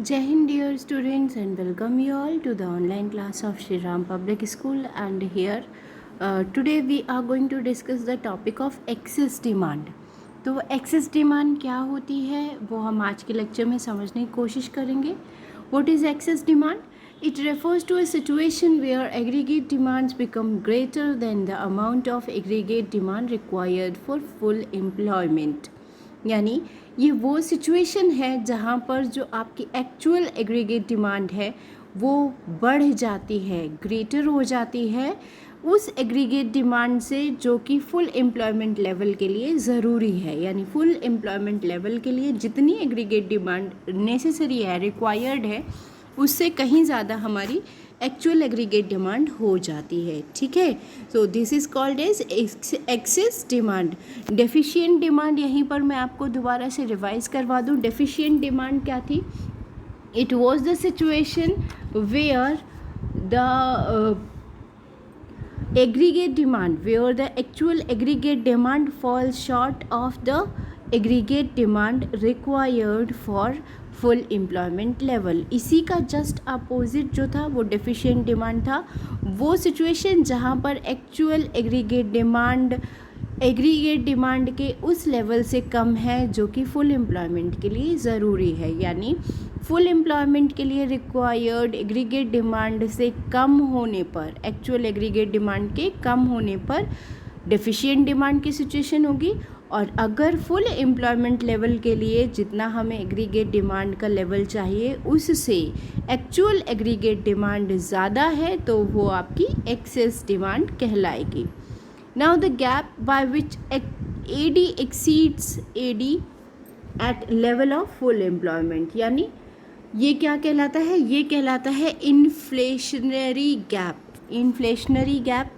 Jai Hind, dear students, and welcome you all to the online class of Shri Ram Public School. And here, today we are going to discuss the topic of excess demand. तो excess demand क्या होती है वो हम आज के lecture में समझने की कोशिश करेंगे. What is excess demand? It refers to a situation where aggregate demands become greater than the amount of aggregate demand required for full employment. यानी ये वो सिचुएशन है जहाँ पर जो आपकी एक्चुअल एग्रीगेट डिमांड है वो बढ़ जाती है, ग्रेटर हो जाती है उस एग्रीगेट डिमांड से जो कि फुल एम्प्लॉयमेंट लेवल के लिए ज़रूरी है. यानी फुल एम्प्लॉयमेंट लेवल के लिए जितनी एग्रीगेट डिमांड नेसेसरी है, रिक्वायर्ड है, उससे कहीं ज़्यादा हमारी एक्चुअल एग्रीगेट डिमांड हो जाती है. ठीक है, so this is called as excess demand. Deficient demand, यहीं पर मैं आपको दोबारा से रिवाइज करवा दूँ. डेफिशिएंट डिमांड क्या थी? It was the situation where the aggregate demand, where the actual aggregate demand falls short of the aggregate demand required for full employment level. इसी का जस्ट अपोजिट जो था वो डेफिशिएंट डिमांड था. वो सिचुएशन जहाँ पर एक्चुअल एग्रीगेट डिमांड के उस लेवल से कम है जो कि फुल एम्प्लॉयमेंट के लिए ज़रूरी है. यानी फुल एम्प्लॉयमेंट के लिए रिक्वायर्ड एग्रीगेट डिमांड से कम होने पर, एक्चुअल एग्रीगेट डिमांड के कम होने पर डेफिशिएंट डिमांड की सिचुएशन होगी. और अगर फुल एम्प्लॉयमेंट लेवल के लिए जितना हमें एग्रीगेट डिमांड का लेवल चाहिए उससे एक्चुअल एग्रीगेट डिमांड ज़्यादा है तो वो आपकी एक्सेस डिमांड कहलाएगी. Now the gap by which AD exceeds AD at level of full employment, यानी ये क्या कहलाता है? ये कहलाता है इन्फ्लेशनरी गैप. इन्फ्लेशनरी गैप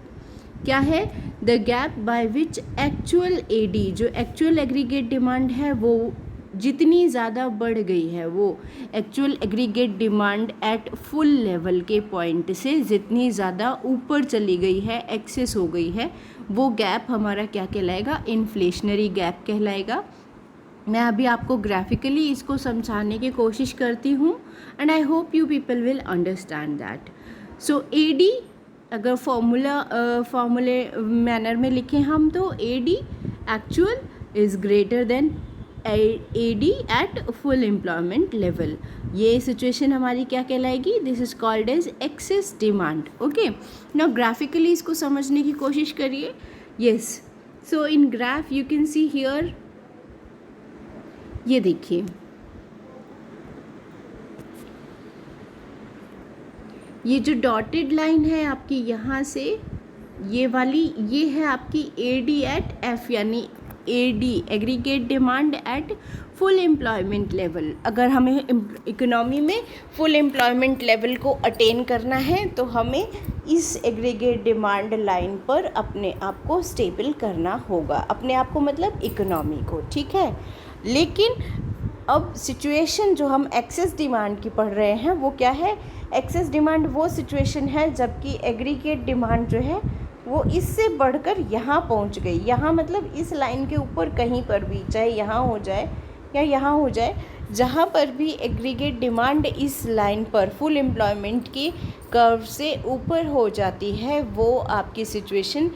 क्या है? The gap by which actual AD, जो एक्चुअल एग्रीगेट डिमांड है वो जितनी ज़्यादा बढ़ गई है, वो actual aggregate demand at full level के पॉइंट से जितनी ज़्यादा ऊपर चली गई है, एक्सेस हो गई है, वो गैप हमारा क्या कहलाएगा? इन्फ्लेशनरी गैप कहलाएगा. मैं अभी आपको ग्राफिकली इसको समझाने की कोशिश करती हूँ and I hope you people will understand that. So AD अगर फॉर्मूले मैनर में लिखें हम तो AD actual is greater than AD at full employment level. ये सिचुएशन हमारी क्या कहलाएगी? This is called as excess demand. Okay, now graphically इसको समझने की कोशिश करिए. Yes, so in graph you can see here, ये देखिए, ये जो डॉटेड लाइन है आपकी यहाँ से ये वाली, ये है आपकी AD एट F, यानी AD aggregate demand eight full employment level. अगर हमें इकोनॉमी में फुल एम्प्लॉयमेंट लेवल को अटेन करना है तो हमें इस एग्रीगेट डिमांड लाइन पर अपने आप को स्टेबल करना होगा. अपने आप को मतलब इकोनॉमी को. ठीक है, लेकिन अब सिचुएशन जो हम एक्सेस डिमांड की पढ़ रहे हैं वो क्या है? एक्सेस डिमांड वो सिचुएशन है जबकि एग्रीगेट डिमांड जो है वो इससे बढ़कर यहाँ पहुँच गई. यहाँ मतलब इस लाइन के ऊपर कहीं पर भी, चाहे यहाँ हो जाए या यहाँ हो जाए, जहाँ पर भी एग्रीगेट डिमांड इस लाइन पर फुल एम्प्लॉयमेंट की कर्व से ऊपर हो जाती है वो आपकी सिचुएशन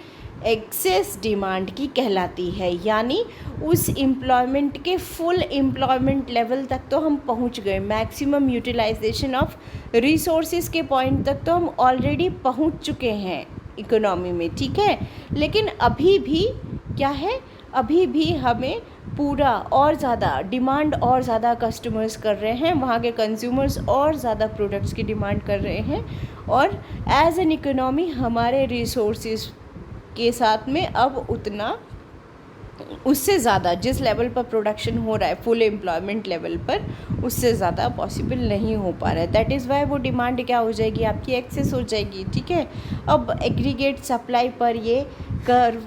एक्सेस डिमांड की कहलाती है. यानी उस एम्प्लॉयमेंट के फुल एम्प्लॉयमेंट लेवल तक तो हम पहुंच गए, मैक्सिमम यूटिलाइजेशन ऑफ रिसोर्सेज के पॉइंट तक तो हम ऑलरेडी पहुंच चुके हैं इकोनॉमी में. ठीक है, लेकिन अभी भी क्या है? अभी भी हमें पूरा और ज़्यादा डिमांड, और ज़्यादा कस्टमर्स कर रहे हैं, वहाँ के कंज्यूमर्स और ज़्यादा प्रोडक्ट्स की डिमांड कर रहे हैं. और एज एन इकोनॉमी हमारे रिसोर्सेज के साथ में अब उतना, उससे ज़्यादा जिस लेवल पर प्रोडक्शन हो रहा है फुल एम्प्लॉयमेंट लेवल पर, उससे ज़्यादा पॉसिबल नहीं हो पा रहा है. दैट इज़ वाई वो डिमांड क्या हो जाएगी? आपकी एक्सेस हो जाएगी. ठीक है, अब एग्रीगेट सप्लाई पर ये कर्व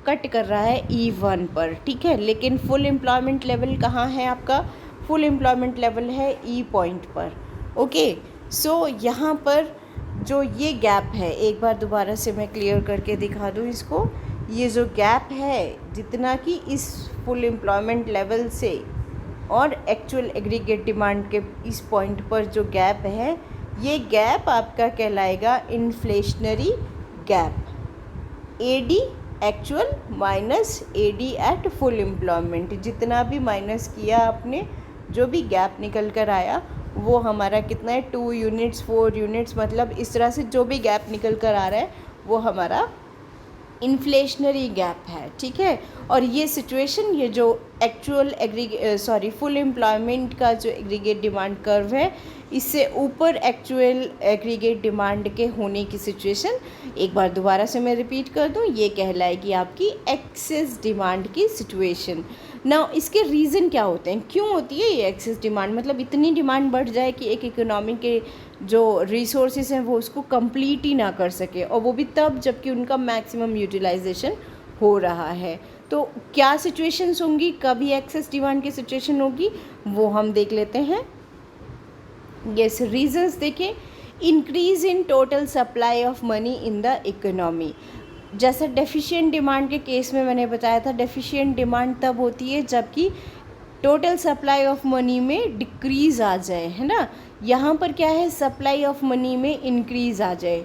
कट कर रहा है E1 पर. ठीक है, लेकिन फुल एम्प्लॉयमेंट लेवल कहाँ है आपका? फुल एम्प्लॉयमेंट लेवल है E पॉइंट पर. ओके, सो यहाँ पर जो ये गैप है, एक बार दोबारा से मैं क्लियर करके दिखा दूँ इसको. ये जो गैप है जितना कि इस फुल एम्प्लॉयमेंट लेवल से और एक्चुअल एग्रीगेट डिमांड के इस पॉइंट पर जो गैप है, ये गैप आपका कहलाएगा inflationary gap. AD actual minus AD at full employment, जितना भी माइनस किया आपने, जो भी गैप निकल कर आया वो हमारा कितना है, 2 यूनिट्स 4 यूनिट्स, मतलब इस तरह से जो भी गैप निकल कर आ रहा है वो हमारा इन्फ्लेशनरी गैप है। ठीक है, और ये सिचुएशन, ये जो एक्चुअल फुल एम्प्लॉयमेंट का जो एग्रीगेट डिमांड कर्व है, इससे ऊपर एक्चुअल एग्रीगेट डिमांड के होने की सिचुएशन, एक बार दोबारा से मैं रिपीट कर दूं, ये कहलाएगी आपकी एक्सेस डिमांड की सिचुएशन। ना इसके रीज़न क्या होते हैं, क्यों होती है ये एक्सेस डिमांड, मतलब इतनी डिमांड बढ़ जाए कि एक इकोनॉमी के जो रिसोर्सेज हैं वो उसको कंप्लीट ही ना कर सके, और वो भी तब जबकि उनका मैक्सिमम यूटिलाइजेशन हो रहा है। तो क्या सिचुएशंस होंगी, कभी एक्सेस डिमांड की सिचुएशन होगी, वो हम देख लेते हैं। यस, रीजंस देखें, increase in total supply of money in the economy. जैसा डेफिशिएंट डिमांड के केस में मैंने बताया था, डेफिशिएंट डिमांड तब होती है जबकि टोटल सप्लाई ऑफ मनी में डिक्रीज़ आ जाए, है ना। यहाँ पर क्या है, सप्लाई ऑफ मनी में इंक्रीज़ आ जाए।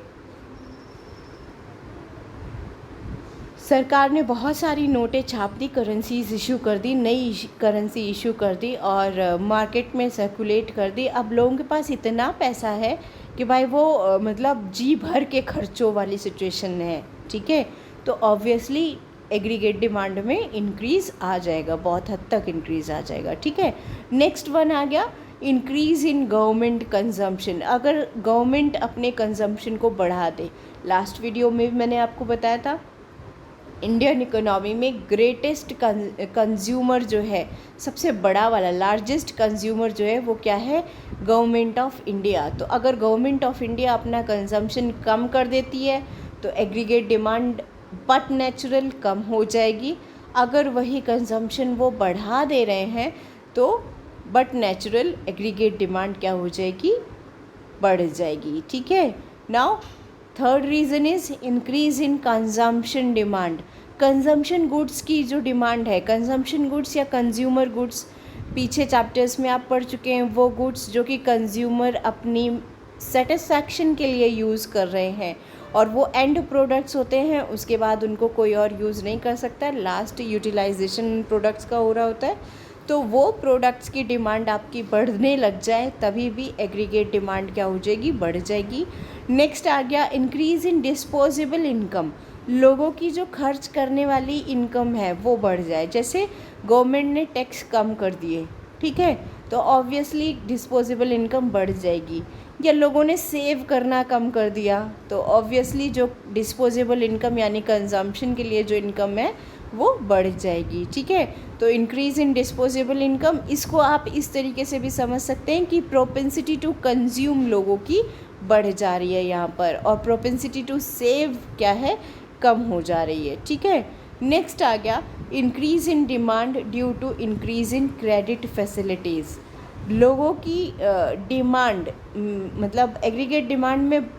सरकार ने बहुत सारी नोटें छाप दी, करेंसीज इशू कर दी, नई करेंसी इशू कर दी और मार्केट में सर्कुलेट कर दी। अब लोगों के पास इतना पैसा है कि भाई वो मतलब जी भर के खर्चों वाली सिचुएशन है। ठीक है, तो ऑब्वियसली एग्रीगेट डिमांड में इंक्रीज़ आ जाएगा, बहुत हद तक इंक्रीज़ आ जाएगा। ठीक है, नेक्स्ट वन आ गया इंक्रीज़ इन गवर्नमेंट कंजम्पशन। अगर गवर्नमेंट अपने कंजम्पशन को बढ़ा दे, लास्ट वीडियो में भी मैंने आपको बताया था, इंडियन इकोनॉमी में ग्रेटेस्ट कंज्यूमर जो है, सबसे बड़ा वाला लार्जेस्ट कंज्यूमर जो है वो क्या है, गवर्नमेंट ऑफ इंडिया। तो अगर गवर्नमेंट ऑफ इंडिया अपना कंजम्पशन कम कर देती है तो एग्रीगेट डिमांड बट नेचुरल कम हो जाएगी। अगर वही कंजम्पशन वो बढ़ा दे रहे हैं तो बट नेचुरल एग्रीगेट डिमांड क्या हो जाएगी, बढ़ जाएगी। ठीक है, now third reason is increase in consumption demand. Consumption goods की जो डिमांड है, कंजम्पशन गुड्स या कंज्यूमर गुड्स, पीछे चैप्टर्स में आप पढ़ चुके हैं, वो गुड्स जो कि कंज्यूमर अपनी सेटिस्फैक्शन के लिए यूज़ कर रहे हैं और वो एंड प्रोडक्ट्स होते हैं, उसके बाद उनको कोई और यूज़ नहीं कर सकता, लास्ट यूटिलाइजेशन प्रोडक्ट्स का हो रहा होता है। तो वो प्रोडक्ट्स की डिमांड आपकी बढ़ने लग जाए तभी भी एग्रीगेट डिमांड क्या हो जाएगी, बढ़ जाएगी। नेक्स्ट आ गया इंक्रीज़ इन डिस्पोजेबल इनकम। लोगों की जो खर्च करने वाली इनकम है वो बढ़ जाए, जैसे गवर्नमेंट ने टैक्स कम कर दिए, ठीक है, तो ऑब्वियसली डिस्पोजेबल इनकम बढ़ जाएगी। या लोगों ने सेव करना कम कर दिया तो ऑब्वियसली जो डिस्पोजेबल इनकम यानी कंजम्पशन के लिए जो इनकम है वो बढ़ जाएगी। ठीक है, तो इंक्रीज़ इन डिस्पोजेबल इनकम, इसको आप इस तरीके से भी समझ सकते हैं कि प्रोपेंसिटी टू कंज्यूम लोगों की बढ़ जा रही है यहाँ पर, और प्रोपेंसिटी टू सेव क्या है, कम हो जा रही है। ठीक है, नेक्स्ट आ गया increase in demand due to increase in credit facilities. लोगों की डिमांड मतलब एग्रीगेट डिमांड में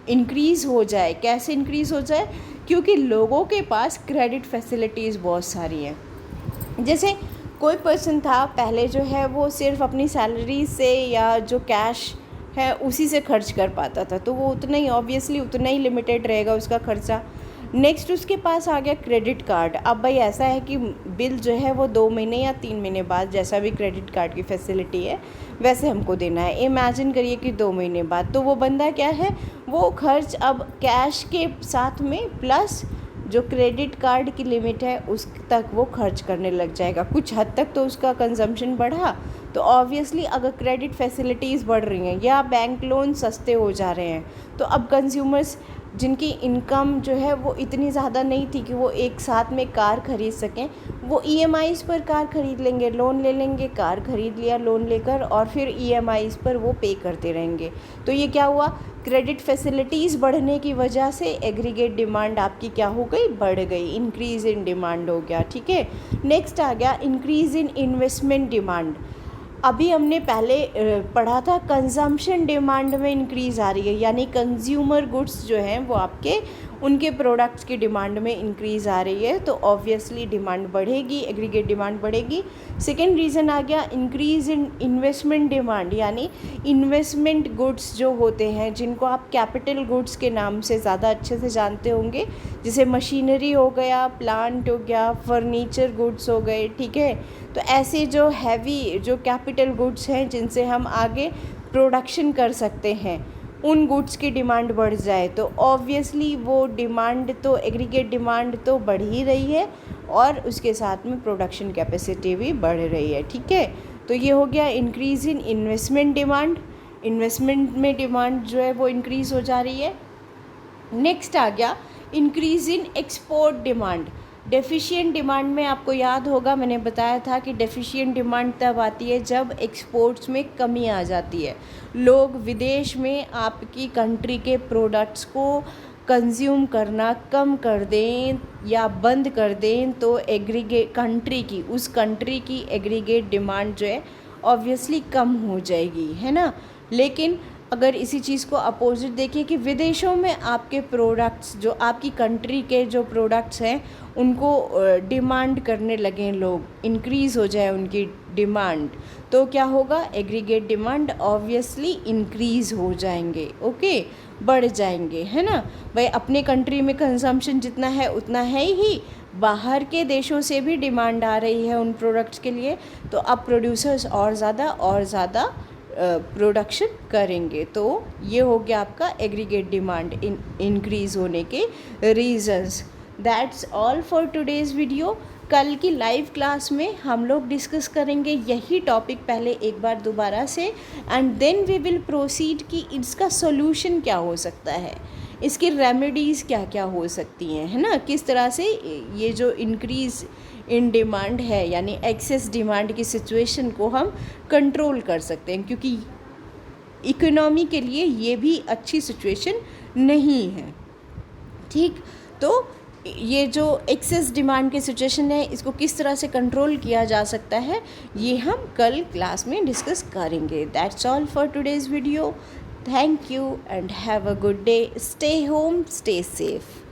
इंक्रीज़ हो जाए, कैसे इंक्रीज़ हो जाए, क्योंकि लोगों के पास क्रेडिट फैसिलिटीज़ बहुत सारी हैं। जैसे कोई पर्सन था पहले जो है वो सिर्फ अपनी सैलरी से या जो कैश है उसी से खर्च कर पाता था, तो वो उतना ही ऑब्वियसली उतना ही लिमिटेड रहेगा उसका खर्चा। नेक्स्ट उसके पास आ गया क्रेडिट कार्ड। अब भाई ऐसा है कि बिल जो है वो 2 महीने या 3 महीने बाद, जैसा भी क्रेडिट कार्ड की फैसिलिटी है वैसे हमको देना है। इमेजिन करिए कि 2 महीने बाद, तो वो बंदा क्या है, वो खर्च अब कैश के साथ में प्लस जो क्रेडिट कार्ड की लिमिट है उस तक वो खर्च करने लग जाएगा। कुछ हद तक तो उसका कंजम्पशन बढ़ा, तो ऑब्वियसली अगर क्रेडिट फैसिलिटीज़ बढ़ रही हैं या बैंक लोन सस्ते हो जा रहे हैं, तो अब कंज्यूमर्स जिनकी इनकम जो है वो इतनी ज़्यादा नहीं थी कि वो एक साथ में कार ख़रीद सकें, वो EMIs पर कार ख़रीद लेंगे, लोन ले लेंगे, कार ख़रीद लिया लोन लेकर और फिर EMIs पर वो पे करते रहेंगे। तो ये क्या हुआ, क्रेडिट फैसिलिटीज़ बढ़ने की वजह से एग्रीगेट डिमांड आपकी क्या हो गई, बढ़ गई, इंक्रीज़ इन डिमांड हो गया। ठीक है, नेक्स्ट आ गया इंक्रीज़ इन इन्वेस्टमेंट डिमांड। अभी हमने पहले पढ़ा था कंजम्पशन डिमांड में इंक्रीज़ आ रही है, यानी कंज्यूमर गुड्स जो हैं वो आपके उनके प्रोडक्ट्स की डिमांड में इंक्रीज़ आ रही है, तो ऑब्वियसली डिमांड बढ़ेगी, एग्रीगेट डिमांड बढ़ेगी। सेकेंड रीज़न आ गया इंक्रीज़ इन इन्वेस्टमेंट डिमांड, यानी इन्वेस्टमेंट गुड्स जो होते हैं जिनको आप कैपिटल गुड्स के नाम से ज़्यादा अच्छे से जानते होंगे, जैसे मशीनरी हो गया, प्लांट हो गया, फर्नीचर गुड्स हो गए, ठीक है। तो ऐसे जो हैवी जो कैपिटल गुड्स हैं जिनसे हम आगे प्रोडक्शन कर सकते हैं, उन गुड्स की डिमांड बढ़ जाए तो ऑब्वियसली वो डिमांड तो एग्रीगेट डिमांड तो बढ़ ही रही है और उसके साथ में प्रोडक्शन कैपेसिटी भी बढ़ रही है, ठीक है। तो ये हो गया इंक्रीज़ इन इन्वेस्टमेंट डिमांड, इन्वेस्टमेंट में डिमांड जो है वो इंक्रीज़ हो जा रही है। नेक्स्ट आ गया increase in export demand. Deficient demand में आपको याद होगा मैंने बताया था कि डेफिशिएंट डिमांड तब आती है जब एक्सपोर्ट्स में कमी आ जाती है, लोग विदेश में आपकी कंट्री के प्रोडक्ट्स को कंज्यूम करना कम कर दें या बंद कर दें, तो एग्रीगेट कंट्री की उस कंट्री की एग्रीगेट डिमांड जो है ऑब्वियसली कम हो जाएगी, है ना। लेकिन अगर इसी चीज़ को अपोजिट देखिए कि विदेशों में आपके प्रोडक्ट्स जो आपकी कंट्री के जो प्रोडक्ट्स हैं उनको डिमांड करने लगें लोग, इंक्रीज़ हो जाए उनकी डिमांड, तो क्या होगा, एग्रीगेट डिमांड ऑब्वियसली इंक्रीज़ हो जाएंगे, ओके, बढ़ जाएंगे, है ना। भाई अपने कंट्री में कंजम्पशन जितना है उतना है ही, बाहर के देशों से भी डिमांड आ रही है उन प्रोडक्ट्स के लिए, तो अब प्रोड्यूसर्स और ज़्यादा प्रोडक्शन करेंगे। तो ये हो गया आपका एग्रीगेट डिमांड इंक्रीज़ होने के reasons. That's all for today's video. कल की लाइव क्लास में हम लोग डिस्कस करेंगे यही टॉपिक पहले एक बार दोबारा से, and then we will proceed कि इसका सोल्यूशन क्या हो सकता है, इसकी रेमेडीज़ क्या क्या हो सकती हैं, है ना, किस तरह से ये जो इंक्रीज़ इन डिमांड है यानी एक्सेस डिमांड की सिचुएशन को हम कंट्रोल कर सकते हैं, क्योंकि इकोनॉमी के लिए ये भी अच्छी सिचुएशन नहीं है, ठीक। तो ये जो एक्सेस डिमांड की सिचुएशन है इसको किस तरह से कंट्रोल किया जा सकता है ये हम कल क्लास में डिस्कस करेंगे। That's all for today's video. Thank you and have a good day. Stay home, stay safe.